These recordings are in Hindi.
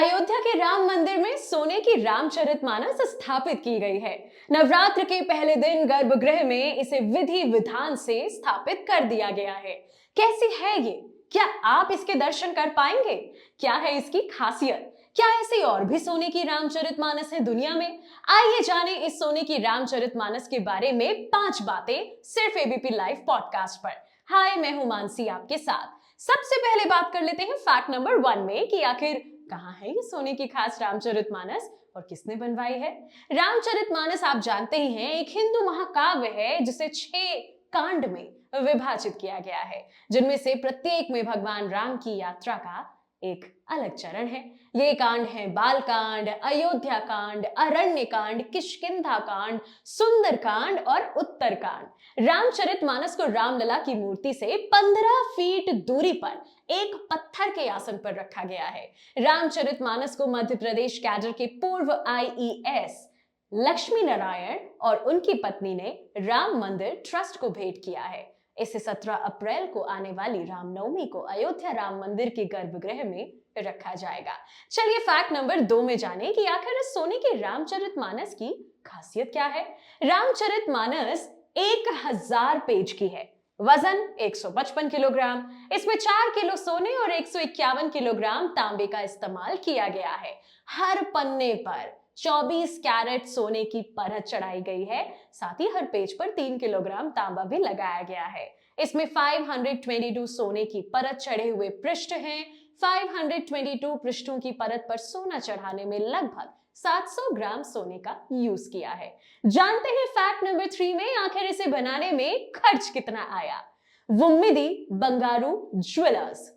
अयोध्या के राम मंदिर में सोने की रामचरितमानस स्थापित की गई है। नवरात्र के पहले दिन गर्भगृह में इसे विधि विधान से स्थापित कर दिया गया है। कैसी है ये? क्या आप इसके दर्शन कर पाएंगे? क्या है इसकी खासियत? क्या ऐसी और भी सोने की रामचरितमानस है दुनिया में? आइए जाने इस सोने की रामचरितमानस के बारे में 5 बातें सिर्फ एबीपी लाइव पॉडकास्ट पर। हाय, मैं हूं मानसी आपके साथ। सबसे पहले बात कर लेते हैं फैक्ट नंबर 1 में कि आखिर कहाँ है ये सोने की खास रामचरितमानस और किसने बनवाई है। रामचरितमानस आप जानते ही हैं, एक हिंदू महाकाव्य है जिसे 6 कांड में विभाजित किया गया है, जिनमें से प्रत्येक में भगवान राम की यात्रा का एक अलग चरण है। ये कांड है बाल कांड, अयोध्या कांड, अरण्य कांड, किष्किंधा कांड, सुंदर कांड और उत्तर कांड। रामचरितमानस को रामलला की मूर्ति से 15 फीट दूरी पर एक पत्थर के आसन पर रखा गया है। रामचरितमानस को मध्य प्रदेश कैडर के पूर्व आईईएस लक्ष्मी नारायण और उनकी पत्नी ने राम मंदिर ट्रस्ट को भेंट किया है। इसे 17 अप्रैल को आने वाली रामनवमी को अयोध्या राम मंदिर के गर्भगृह में रखा जाएगा। चलिए फैक्ट नंबर 2 में जाने कि आखिर इस सोने के रामचरितमानस की खासियत क्या है। रामचरितमानस 1000 पेज की है। वजन 155 किलोग्राम। इसमें 4 किलो सोने और 151 किलोग्राम तांबे का इस्तेमाल किया गया है। हर पन्ने पर 24 कैरेट सोने की परत चढ़ाई गई है। साथ ही हर पेज पर 3 किलोग्राम तांबा भी लगाया गया है। इसमें 522 सोने की परत चढ़े हुए पृष्ठ हैं। 522 पृष्ठों की परत पर सोना चढ़ाने में लगभग 700 ग्राम सोने का यूज किया है। जानते हैं फैक्ट नंबर 3 में आखिर इसे बनाने में खर्च कितना आया। वुम्मिदी बंगारू ज्वेलर्स,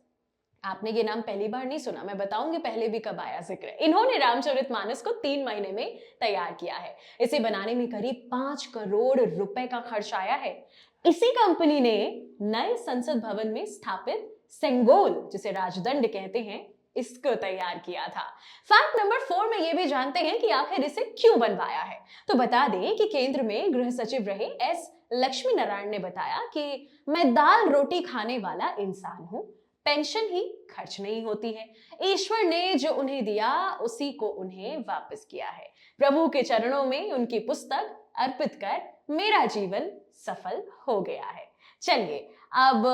आपने ये नाम पहली बार नहीं सुना, मैं बताऊंगी पहले भी कब आया जिक्र। इन्होंने रामचरितमानस को 3 महीने में तैयार किया है। इसे बनाने में करीब 5 करोड़ रुपए का खर्च आया है। इसी कंपनी ने नए संसद भवन में स्थापित सेंगोल, जिसे राजदंड कहते हैं, इसको तैयार किया था। फैक्ट नंबर 4 में ये भी जानते हैं कि आखिर इसे क्यों बनवाया है। तो बता दें कि केंद्र में गृह सचिव रहे एस लक्ष्मी नारायण ने बताया कि मैं दाल रोटी खाने वाला इंसान हूं, पेंशन ही खर्च नहीं होती है। ईश्वर ने जो उन्हें दिया उसी को उन्हें वापस किया है। प्रभु के चरणों में उनकी पुस्तक अर्पित कर मेरा जीवन सफल हो गया है। चलिए अब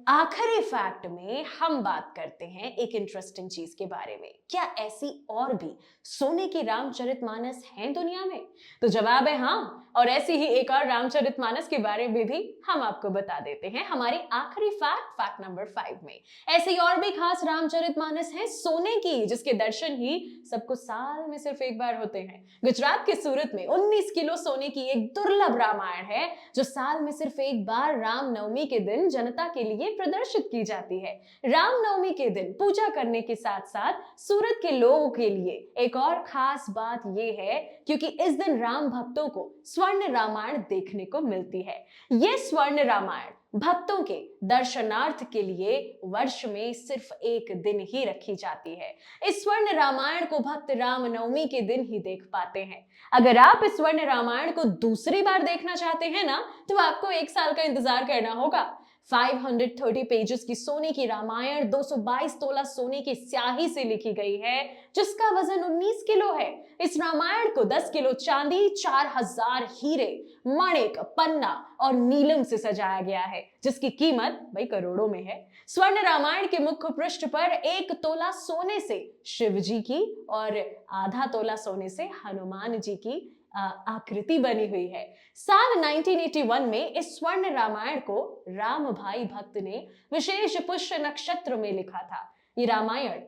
आखिरी फैक्ट में हम बात करते हैं एक इंटरेस्टिंग चीज के बारे में। क्या ऐसी और भी सोने की रामचरितमानस है दुनिया में? तो जवाब है हाँ, और ऐसी ही एक और रामचरितमानस के बारे में भी हम आपको बता देते हैं हमारी आखिरी फैक्ट नंबर 5 में। ऐसी और भी खास रामचरितमानस है सोने की, जिसके दर्शन ही सबको साल में सिर्फ एक बार होते हैं। गुजरात के सूरत में 19 किलो सोने की एक दुर्लभ रामायण है, जो साल में सिर्फ एक बार रामनवमी के दिन जनता के लिए प्रदर्शित की जाती है। रामनवमी के दिन पूजा करने के साथ साथ सूरत के लोगों के लिए एक और खास बात यह है, क्योंकि इस दिन राम भक्तों को स्वर्ण रामायण देखने को मिलती है। यह स्वर्ण रामायण भक्तों के दर्शनार्थ के लिए वर्ष में सिर्फ एक दिन ही रखी जाती है। इस स्वर्ण रामायण को भक्त रामनवमी के दिन ही देख पाते हैं। अगर आप इस स्वर्ण रामायण को दूसरी बार देखना चाहते हैं ना, तो आपको 1 साल का इंतजार करना होगा। 530 पेजेस की सोने की रामायण 222 तोला सोने की स्याही से लिखी गई है, जिसका वजन 19 किलो है। इस रामायण को 10 किलो चांदी, 4000 हीरे, मणिक, पन्ना और नीलम से सजाया गया है, जिसकी कीमत भाई करोड़ों में है। स्वर्ण रामायण के मुख्य पृष्ठ पर 1 तोला सोने से शिव जी की और आधा तोला सोने से हनुमान जी की आकृति बनी हुई है। साल 1981 में इस स्वर्ण रामायण को राम भाई भक्त ने विशेष पुष्य नक्षत्र में लिखा था। ये रामायण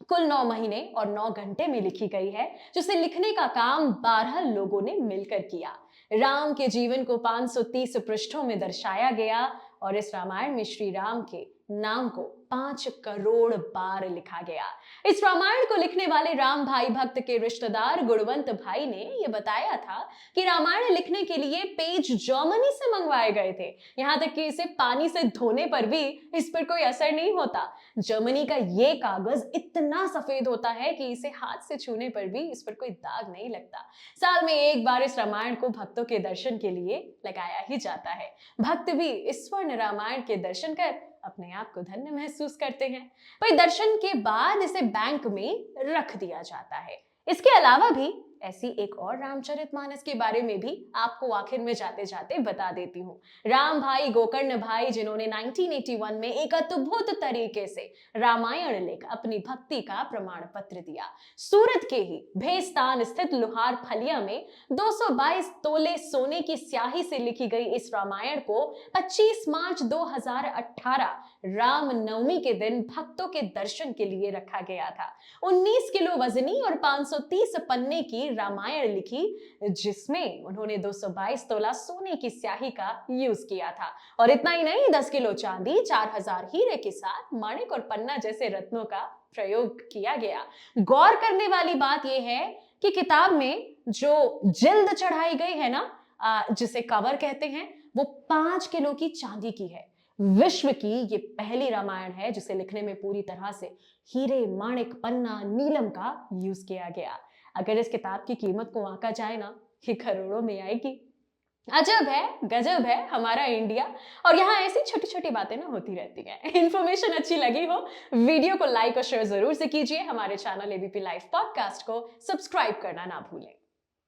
कुल 9 महीने और 9 घंटे में लिखी गई है, जिसे लिखने का काम 12 लोगों ने मिलकर किया। राम के जीवन को 530 पृष्ठों में दर्शाया गया और इस रामायण में श्री राम के नाम को 5 करोड़ बार लिखा गया। इस रामायण को लिखने वाले राम भाई भक्त के रिश्तेदार गुणवंत भाई ने यह बताया था कि रामायण लिखने के लिए पेज जर्मनी से मंगवाए गए थे। यहां तक कि इसे पानी से धोने पर भी इस पर कोई असर नहीं होता। जर्मनी का ये कागज इतना सफेद होता है कि इसे हाथ से छूने पर भी इस पर कोई दाग नहीं लगता। साल में एक बार इस रामायण को भक्तों के दर्शन के लिए लगाया ही जाता है। भक्त भी इस स्वर्ण रामायण के दर्शन कर अपने आप को धन्य महसूस करते हैं। वही दर्शन के बाद इसे बैंक में रख दिया जाता है। इसके अलावा भी ऐसी एक और रामचरितमानस के बारे में भी आपको आखिर में जाते जाते बता देती हूँ। राम भाई गोकर्ण भाई, जिन्होंने 1981 में एक अद्भुत तरीके से रामायण लिख अपनी भक्ति का प्रमाण पत्र दिया। सूरत के ही भेस्तान स्थित लोहार फलिया में 222 तोले सोने की स्याही से लिखी गई इस रामायण को 25 मार्च 2018 राम नवमी के दिन भक्तों के दर्शन के लिए रखा गया था। 19 किलो वजनी और 530 पन्ने की रामायण लिखी, जिसमें उन्होंने 222 तोला सोने की स्याही का यूज किया था। और इतना ही नहीं, 10 किलो चांदी, 4000 हीरे के साथ माणिक और पन्ना जैसे रत्नों का प्रयोग किया गया। गौर करने वाली बात यह है कि किताब में जो जिल्द चढ़ाई गई है ना, जिसे कवर कहते हैं, वो 5 किलो की चांदी की है। विश्व की ये पहली रामायण है जिसे लिखने में पूरी तरह से हीरे, माणिक, पन्ना, नीलम का यूज किया गया। अगर इस किताब की कीमत को आंका जाए ना, ये करोड़ों में आएगी। अजब है, गजब है हमारा इंडिया। और यहाँ ऐसी छोटी छोटी बातें ना होती रहती हैं। इन्फॉर्मेशन अच्छी लगी हो, वीडियो को लाइक और शेयर जरूर से कीजिए। हमारे चैनल एबीपी लाइव पॉडकास्ट को सब्सक्राइब करना ना भूलें।